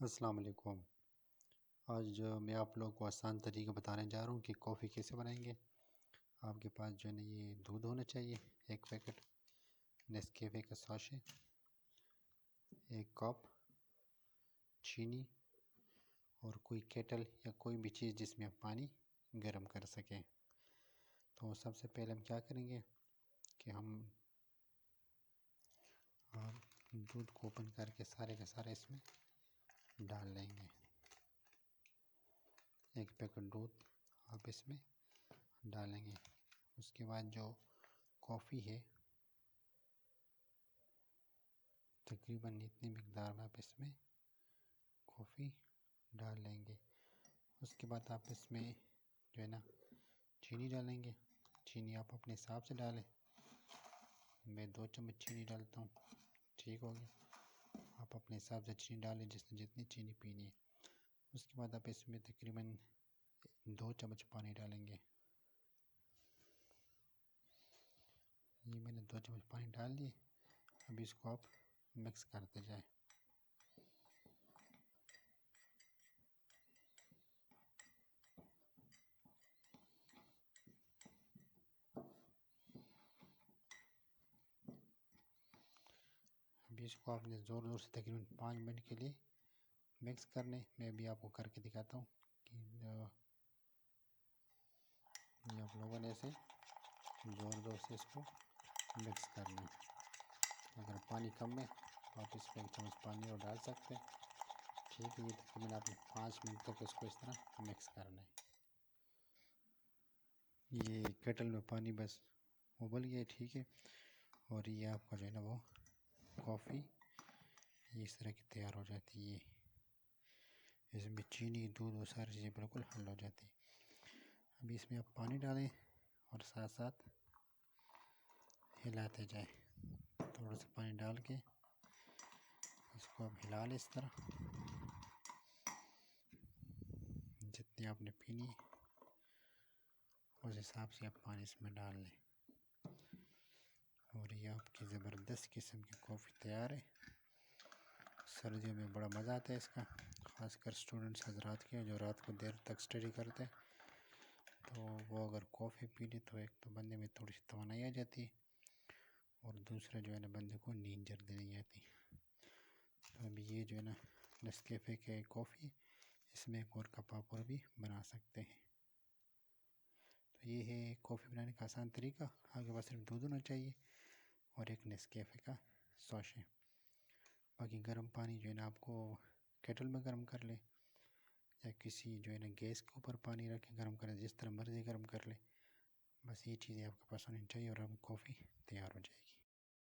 अस्सलाम वालेकुम। आज मैं आप लोगों को आसान तरीका बताने जा रहा हूँ कि कॉफ़ी कैसे बनाएंगे। आपके पास जो है ना ये दूध होना चाहिए, एक पैकेट नेस्कैफ़े का सैशे, एक कप चीनी और कोई केटल या कोई भी चीज़ जिसमें आप पानी गर्म कर सकें। तो सबसे पहले हम क्या करेंगे कि हम दूध को ओपन करके सारे का सारा इसमें डाल लेंगे। एक पैकेट दूध आप इसमें डालेंगे। उसके बाद जो कॉफ़ी है तकरीबन इतनी मिकदार में आप इसमें कॉफ़ी डाल लेंगे। उसके बाद आप इसमें जो है ना चीनी डालेंगे। चीनी आप अपने हिसाब से डालें। मैं 2 चम्मच चीनी डालता हूँ, ठीक हो गया। आप अपने हिसाब से चीनी डालें जिसने जितनी चीनी पीनी है। उसके बाद आप इसमें तकरीबन 2 चम्मच पानी डालेंगे। ये मैंने 2 चम्मच पानी डाल दिए। अभी इसको आप मिक्स करते जाएं। अभी इसको आपने ज़ोर ज़ोर से तकरीबन 5 मिनट के लिए मिक्स करने। मैं भी आपको करके दिखाता हूँ कि ये आप लोगों ने ऐसे ज़ोर ज़ोर से इसको मिक्स करना है। अगर पानी कम है तो आप इसमें 1 चम्मच पानी और डाल सकते हैं, ठीक है। ये तकरीबन आपने 5 मिनट तक इसको इस तरह मिक्स करना है। ये केटल में पानी बस उबल गया, ठीक है। और ये आपका जो है ना वो कॉफ़ी ये इस तरह की तैयार हो जाती है। इसमें चीनी, दूध और सारी चीज़ें बिल्कुल हल हो जाती है। अभी इसमें आप पानी डालें और साथ साथ हिलाते जाएं। थोड़ा सा पानी डाल के इसको आप हिला लें इस तरह। जितनी आपने पीनी है उस हिसाब से आप पानी इसमें डाल लें। और ये आपकी ज़बरदस्त किस्म की कॉफ़ी तैयार है। सर्दियों में बड़ा मज़ा आता है इसका, ख़ासकर स्टूडेंट्स हजरात के जो रात को देर तक स्टडी करते हैं, तो वो अगर कॉफ़ी पी ले तो एक तो बंदे में थोड़ी सी तवानाई आ जाती है और दूसरा जो है ना बंदे को नींद जल्दी नहीं आती। तो अभी ये जो है ना नेस्कैफ़े के कॉफ़ी, इसमें एक और कप आप और भी बना सकते हैं। तो ये है कॉफ़ी बनाने का आसान तरीका। आपके पास सिर्फ दूध होना चाहिए और एक नेस्कैफ़े का सैशे। बाकी गर्म पानी जो है ना आपको केटल में गर्म कर ले या किसी जो है ना गैस के ऊपर पानी रख के गर्म करें, जिस तरह मर्ज़ी गर्म कर ले। बस ये चीज़ें आपके पास होनी चाहिए और आपकी कॉफ़ी तैयार हो जाएगी।